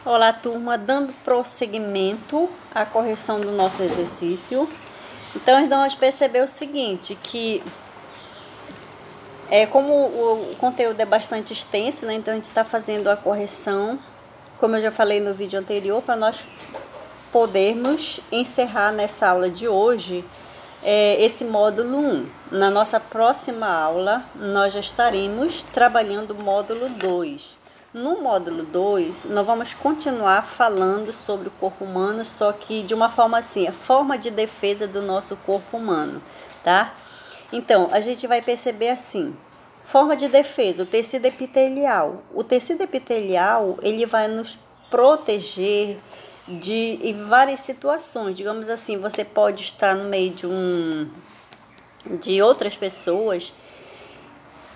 Olá, turma, dando prosseguimento à correção do nosso exercício. Então, nós vamos perceber o seguinte, que como o conteúdo é bastante extenso, né? Então a gente está fazendo a correção, como eu já falei no vídeo anterior, para nós podermos encerrar nessa aula de hoje esse módulo 1. Na nossa próxima aula, nós já estaremos trabalhando o módulo 2. No módulo 2, nós vamos continuar falando sobre o corpo humano, só que de uma forma assim, a forma de defesa do nosso corpo humano, tá? Então, a gente vai perceber assim, forma de defesa, o tecido epitelial. O tecido epitelial, ele vai nos proteger de várias situações. Digamos assim, você pode estar no meio de outras pessoas,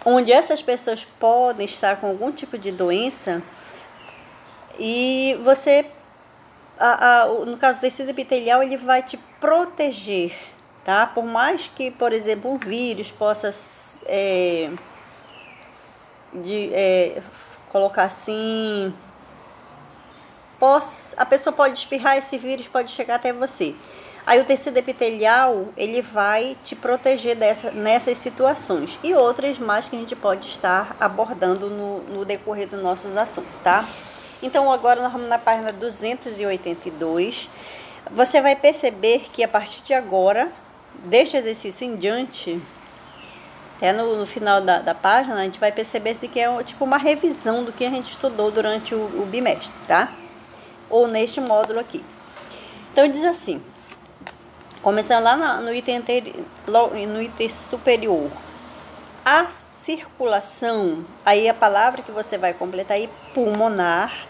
onde essas pessoas podem estar com algum tipo de doença e você, no caso do tecido epitelial, ele vai te proteger, tá? Por mais que, por exemplo, um vírus possa, colocar assim, a pessoa pode espirrar, esse vírus pode chegar até você. Aí o tecido epitelial, ele vai te proteger nessas situações. E outras mais que a gente pode estar abordando no decorrer dos nossos assuntos, tá? Então, agora nós vamos na página 282. Você vai perceber que a partir de agora, deste exercício em diante, até no final da página, a gente vai perceber assim, que é tipo uma revisão do que a gente estudou durante o bimestre, tá? Ou neste módulo aqui. Então, diz assim... Começando lá no item superior, a circulação, aí a palavra que você vai completar aí, pulmonar,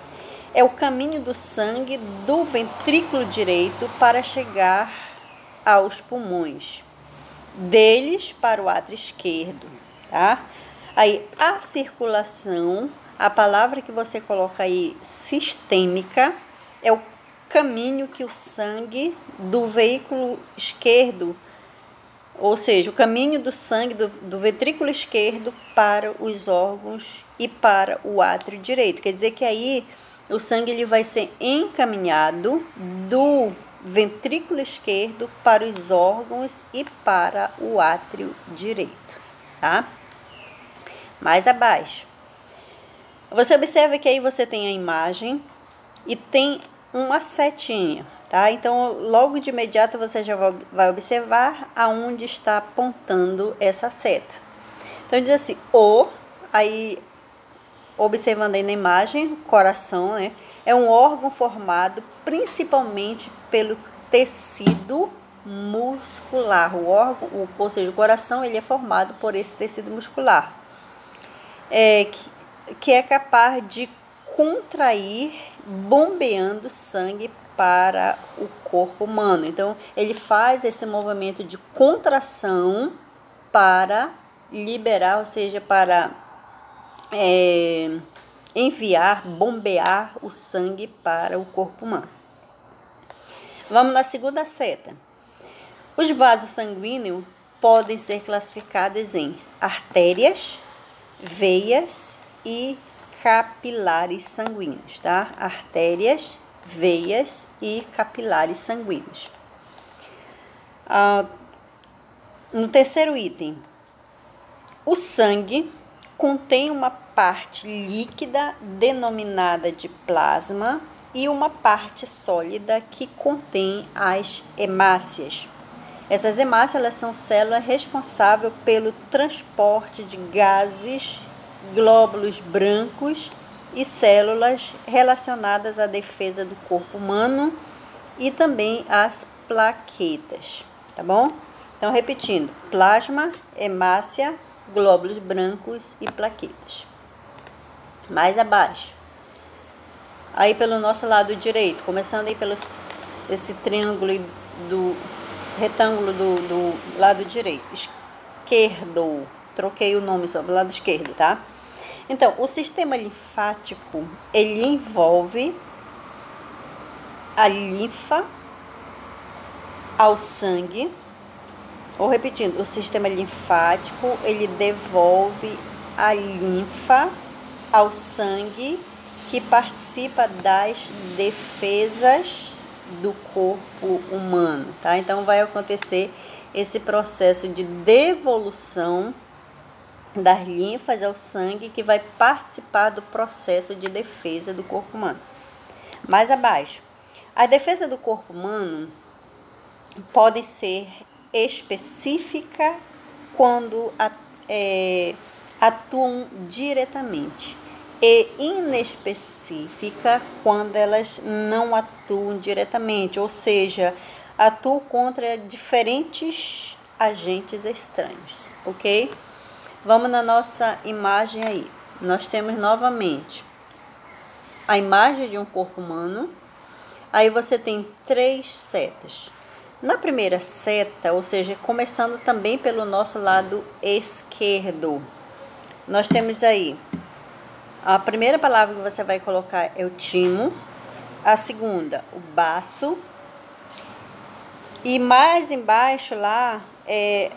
é o caminho do sangue do ventrículo direito para chegar aos pulmões, deles para o átrio esquerdo, tá? Aí a circulação, a palavra que você coloca aí, sistêmica, é o caminho que o sangue do veículo esquerdo, ou seja, o caminho do sangue do ventrículo esquerdo para os órgãos e para o átrio direito. Quer dizer que aí o sangue ele vai ser encaminhado do ventrículo esquerdo para os órgãos e para o átrio direito, tá? Mais abaixo. Você observa que aí você tem a imagem e tem uma setinha, tá? Então, logo de imediato você já vai observar aonde está apontando essa seta. Então, diz assim, aí, observando aí na imagem, coração, né? É um órgão formado principalmente pelo tecido muscular. Ou seja, o coração, ele é formado por esse tecido muscular, que é capaz de contrair, bombeando sangue para o corpo humano. Então, ele faz esse movimento de contração para liberar, ou seja, para enviar, bombear o sangue para o corpo humano. Vamos na segunda seta. Os vasos sanguíneos podem ser classificados em artérias, veias e capilares sanguíneos, tá? Artérias, veias e capilares sanguíneos. No terceiro item, o sangue contém uma parte líquida denominada de plasma e uma parte sólida que contém as hemácias. Essas hemácias, elas são células responsáveis pelo transporte de gases, glóbulos brancos e células relacionadas à defesa do corpo humano e também às plaquetas, tá bom? Então, repetindo, plasma, hemácia, glóbulos brancos e plaquetas. Mais abaixo, aí pelo nosso lado direito, começando aí pelo esse triângulo do retângulo do lado direito, esquerdo, troquei o nome sobre o lado esquerdo, tá? Então, o sistema linfático, ele envolve a linfa ao sangue, ou repetindo, o sistema linfático, ele devolve a linfa ao sangue que participa das defesas do corpo humano, tá? Então vai acontecer esse processo de devolução das linfas ao sangue que vai participar do processo de defesa do corpo humano. Mais abaixo, a defesa do corpo humano pode ser específica quando atuam diretamente e inespecífica quando elas não atuam diretamente, ou seja, atuam contra diferentes agentes estranhos, ok? Vamos na nossa imagem aí. Nós temos novamente a imagem de um corpo humano. Aí você tem 3 setas. Na primeira seta, ou seja, começando também pelo nosso lado esquerdo, nós temos aí a primeira palavra que você vai colocar é o timo, a segunda, o baço, e mais embaixo lá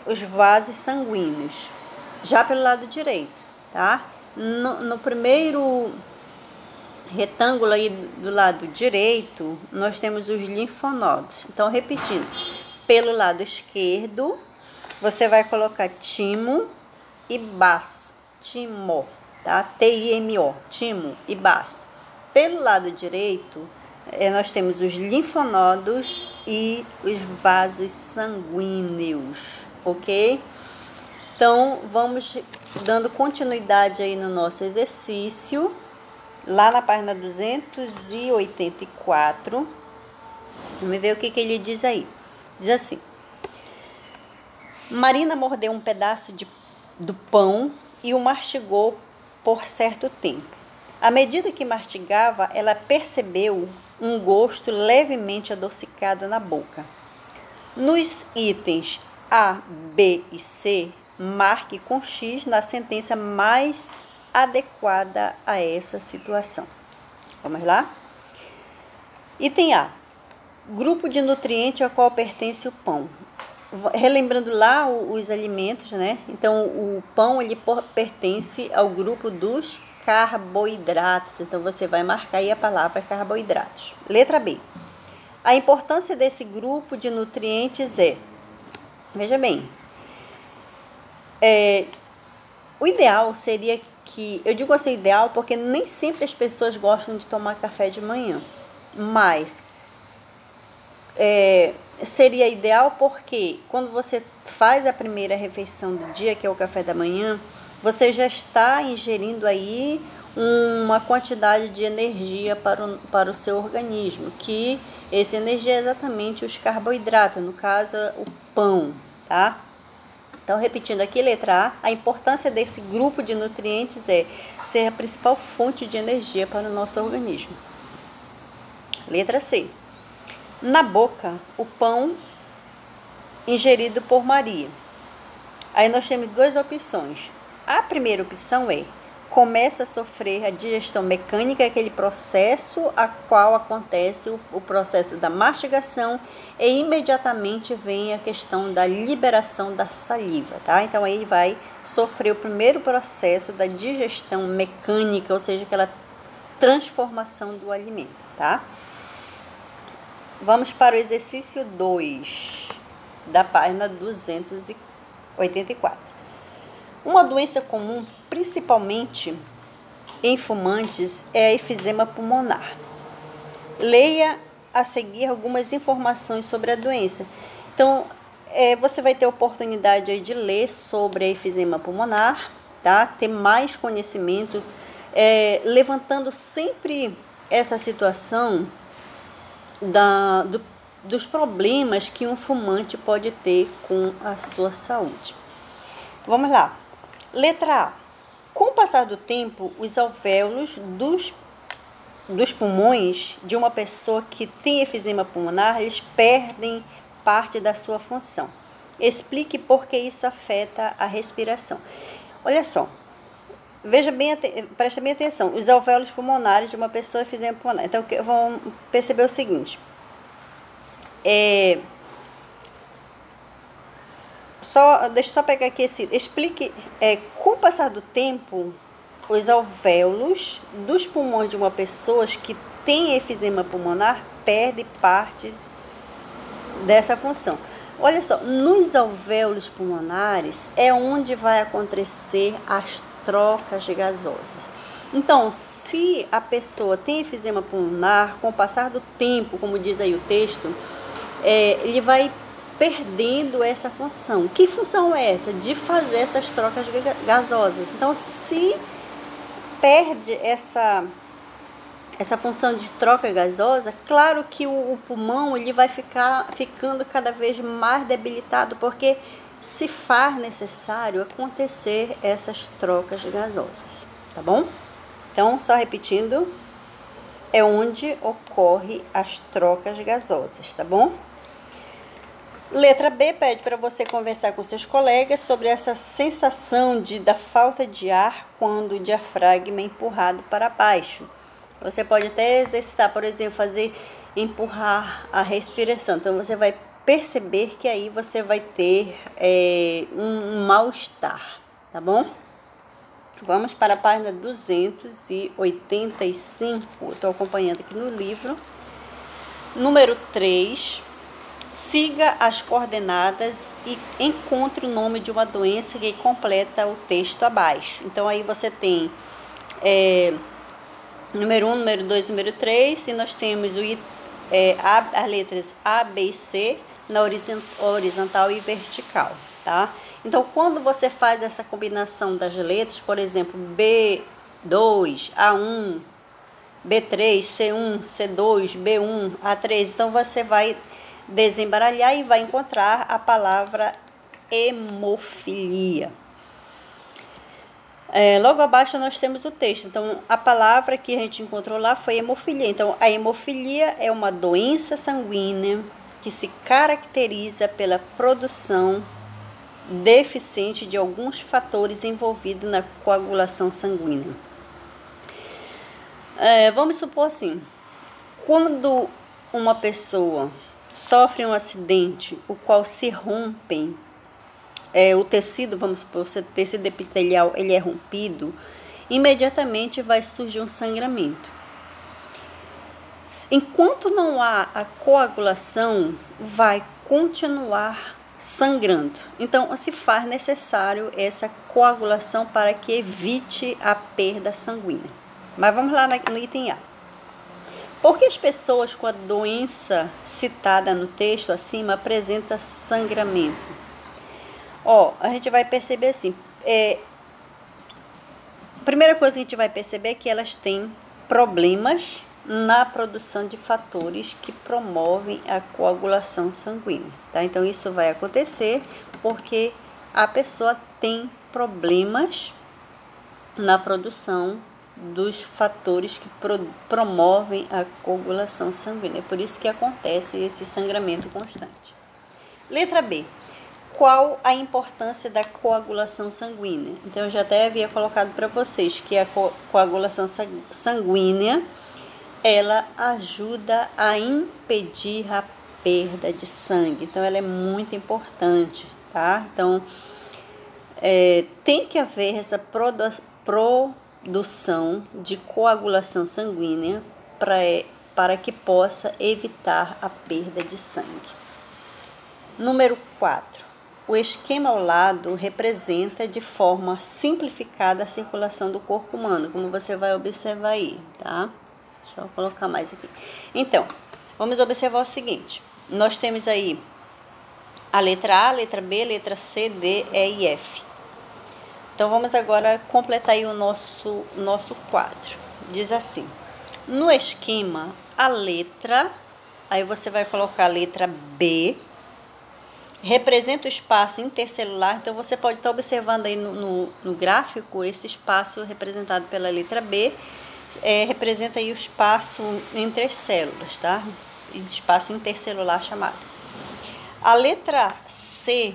os vasos sanguíneos, já pelo lado direito, tá? No primeiro retângulo aí do lado direito, nós temos os linfonodos. Então, repetindo, pelo lado esquerdo, você vai colocar timo e baço, timo, tá? T-I-M-O, timo e baço. Pelo lado direito, nós temos os linfonodos e os vasos sanguíneos, ok? Então, vamos dando continuidade aí no nosso exercício. Lá na página 284, vamos ver o que ele diz aí. Diz assim: Marina mordeu um pedaço do pão e o mastigou por certo tempo. À medida que mastigava, ela percebeu um gosto levemente adocicado na boca. Nos itens A, B e C, marque com X na sentença mais adequada a essa situação. Vamos lá? Item A. Grupo de nutrientes ao qual pertence o pão. Relembrando lá os alimentos, né? Então, o pão, ele pertence ao grupo dos carboidratos. Então, você vai marcar aí a palavra carboidratos. Letra B. A importância desse grupo de nutrientes veja bem, o ideal seria que, eu digo assim ideal porque nem sempre as pessoas gostam de tomar café de manhã, mas seria ideal porque quando você faz a primeira refeição do dia, que é o café da manhã, você já está ingerindo aí uma quantidade de energia para o seu organismo, que essa energia é exatamente os carboidratos, no caso o pão, tá? Então, repetindo aqui, letra A, a importância desse grupo de nutrientes é ser a principal fonte de energia para o nosso organismo. Letra C. Na boca, o pão ingerido por Maria. Aí nós temos 2 opções. A primeira opção começa a sofrer a digestão mecânica, aquele processo a qual acontece o processo da mastigação e imediatamente vem a questão da liberação da saliva, tá? Então, aí vai sofrer o primeiro processo da digestão mecânica, ou seja, aquela transformação do alimento, tá? Vamos para o exercício 2, da página 284. Uma doença comum, principalmente em fumantes, é a efizema pulmonar. Leia a seguir algumas informações sobre a doença. Então, você vai ter oportunidade aí de ler sobre a efizema pulmonar, tá? Ter mais conhecimento, levantando sempre essa situação dos problemas que um fumante pode ter com a sua saúde. Vamos lá. Letra A. Com o passar do tempo, os alvéolos dos pulmões de uma pessoa que tem efizema pulmonar, eles perdem parte da sua função. Explique por que isso afeta a respiração. Olha só, veja bem, presta bem atenção. Os alvéolos pulmonares de uma pessoa com efizema pulmonar. Então, vão perceber o seguinte. Deixa eu só pegar aqui esse. Explique, com o passar do tempo, os alvéolos dos pulmões de uma pessoa que tem efizema pulmonar perde parte dessa função. Olha só, nos alvéolos pulmonares é onde vai acontecer as trocas gasosas. Então, se a pessoa tem efizema pulmonar, com o passar do tempo, como diz aí o texto, ele vai perdendo essa função. Que função é essa? De fazer essas trocas gasosas. Então, se perde essa função de troca gasosa, claro que o pulmão ele vai ficando cada vez mais debilitado, porque se faz necessário acontecer essas trocas gasosas, tá bom? Então, só repetindo, é onde ocorre as trocas gasosas, tá bom? Letra B pede para você conversar com seus colegas sobre essa sensação da falta de ar quando o diafragma é empurrado para baixo. Você pode até exercitar, por exemplo, empurrar a respiração. Então, você vai perceber que aí você vai ter um mal-estar, tá bom? Vamos para a página 285. Eu estou acompanhando aqui no livro. Número 3. Siga as coordenadas e encontre o nome de uma doença que completa o texto abaixo. Então, aí você tem número 1, número 2, número 3. E nós temos as letras A, B e C na horizontal e vertical, tá? Então, quando você faz essa combinação das letras, por exemplo, B2, A1, B3, C1, C2, B1, A3, então você vai desembaralhar e vai encontrar a palavra hemofilia. Logo abaixo nós temos o texto. Então, a palavra que a gente encontrou lá foi hemofilia. Então, a hemofilia é uma doença sanguínea que se caracteriza pela produção deficiente de alguns fatores envolvidos na coagulação sanguínea. Vamos supor assim, quando uma pessoa sofre um acidente, o qual se rompem, o tecido, vamos supor, o tecido epitelial, ele é rompido, imediatamente vai surgir um sangramento. Enquanto não há a coagulação, vai continuar sangrando. Então, se faz necessário essa coagulação para que evite a perda sanguínea. Mas vamos lá no item A. Por que as pessoas com a doença citada no texto acima apresentam sangramento? A gente vai perceber assim, a primeira coisa que a gente vai perceber é que elas têm problemas na produção de fatores que promovem a coagulação sanguínea, tá? Então, isso vai acontecer porque a pessoa tem problemas na produção dos fatores que promovem a coagulação sanguínea. É por isso que acontece esse sangramento constante. Letra B. Qual a importância da coagulação sanguínea? Então, eu já até havia colocado para vocês que a coagulação sanguínea, ela ajuda a impedir a perda de sangue. Então, ela é muito importante, tá? Então, tem que haver essa produção de coagulação sanguínea para que possa evitar a perda de sangue. Número 4. O esquema ao lado representa de forma simplificada a circulação do corpo humano, como você vai observar aí, tá? Deixa eu colocar mais aqui. Então, vamos observar o seguinte. Nós temos aí a letra A, letra B, letra C, D, E e F. Então, vamos agora completar aí o nosso quadro. Diz assim, no esquema, a letra, aí você vai colocar a letra B, representa o espaço intercelular. Então, você pode estar observando aí no gráfico, esse espaço representado pela letra B, representa aí o espaço entre as células, tá? Espaço intercelular chamado. A letra C,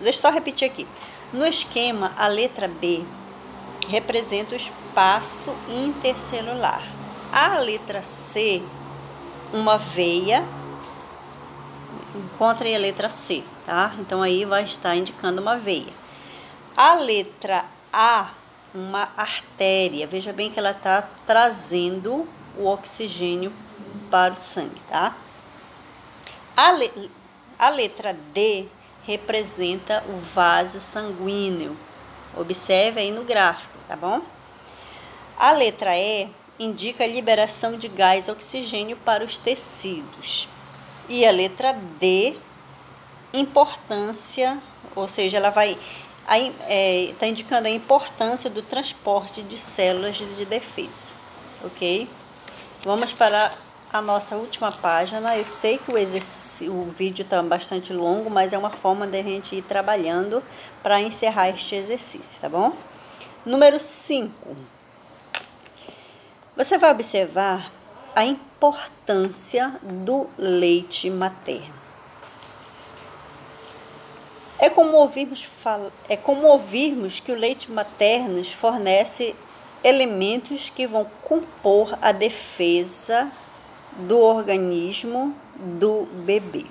deixa eu só repetir aqui. No esquema, a letra B representa o espaço intercelular. A letra C, uma veia. Encontre a letra C, tá? Então, aí vai estar indicando uma veia. A letra há uma artéria. Veja bem que ela está trazendo o oxigênio para o sangue, tá? A letra D representa o vaso sanguíneo. Observe aí no gráfico, tá bom? A letra E indica a liberação de gás oxigênio para os tecidos. E a letra D, importância, ou seja, ela vai está indicando a importância do transporte de células de defesa, ok? Vamos para a nossa última página. Eu sei que o vídeo está bastante longo, mas é uma forma de a gente ir trabalhando para encerrar este exercício, tá bom? Número 5. Você vai observar a importância do leite materno. É como ouvirmos que o leite materno fornece elementos que vão compor a defesa do organismo do bebê.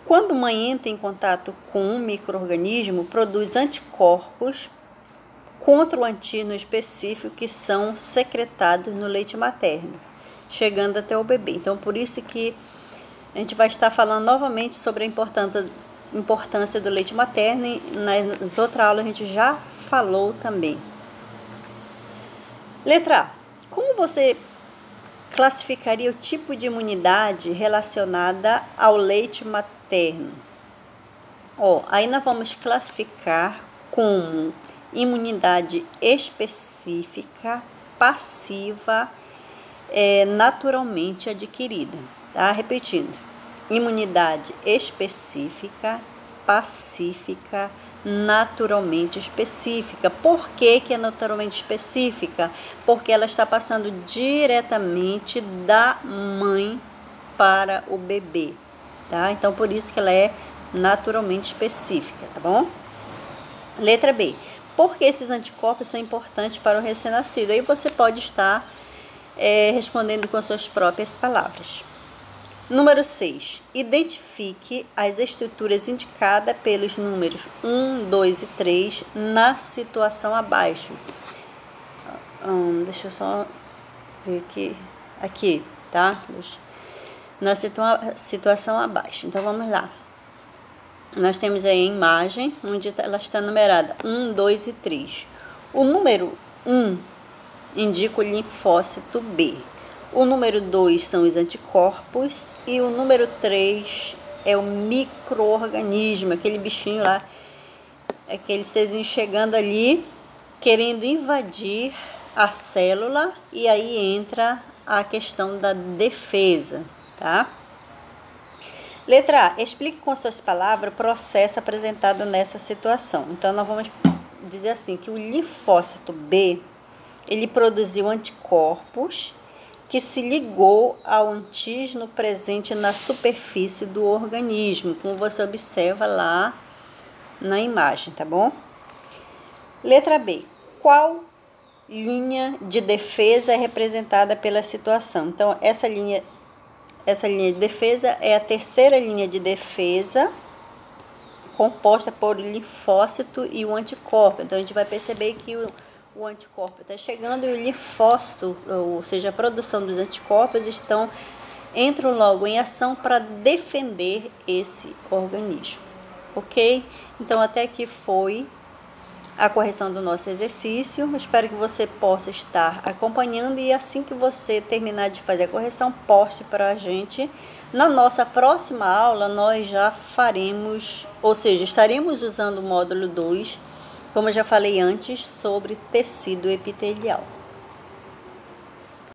Quando a mãe entra em contato com um micro-organismo, produz anticorpos contra o antígeno específico que são secretados no leite materno, chegando até o bebê. Então, por isso que a gente vai estar falando novamente sobre a importância do leite materno, e nas outras aulas a gente já falou também. Letra A. Como você classificaria o tipo de imunidade relacionada ao leite materno? Aí nós vamos classificar como imunidade específica, passiva, naturalmente adquirida. Tá? Repetindo. Imunidade específica, pacífica, naturalmente específica. Por que é naturalmente específica? Porque ela está passando diretamente da mãe para o bebê, tá? Então, por isso que ela é naturalmente específica, tá bom? Letra B. Por que esses anticorpos são importantes para o recém-nascido? Aí você pode estar respondendo com suas próprias palavras. Número 6. Identifique as estruturas indicadas pelos números 1, 2 e 3 na situação abaixo. Deixa eu só ver aqui, tá? Na situação abaixo. Então, vamos lá. Nós temos aí a imagem, onde ela está numerada 1, 2 e 3. O número 1 indica o linfócito B. O número 2 são os anticorpos e o número 3 é o micro-organismo, aquele bichinho lá, aquele serzinho chegando ali, querendo invadir a célula, e aí entra a questão da defesa, tá? Letra A. Explique com suas palavras o processo apresentado nessa situação. Então, nós vamos dizer assim, que o linfócito B, ele produziu anticorpos que se ligou ao antígeno presente na superfície do organismo, como você observa lá na imagem, tá bom? Letra B. Qual linha de defesa é representada pela situação? Então, essa linha de defesa é a terceira linha de defesa, composta por linfócito e o anticorpo. Então, a gente vai perceber que o anticorpo está chegando e o linfócito, ou seja, a produção dos anticorpos, entram logo em ação para defender esse organismo, ok? Então, até aqui foi a correção do nosso exercício. Espero que você possa estar acompanhando, e assim que você terminar de fazer a correção, poste para a gente. Na nossa próxima aula, nós já faremos, ou seja, estaremos usando o módulo 2, como eu já falei antes, sobre tecido epitelial.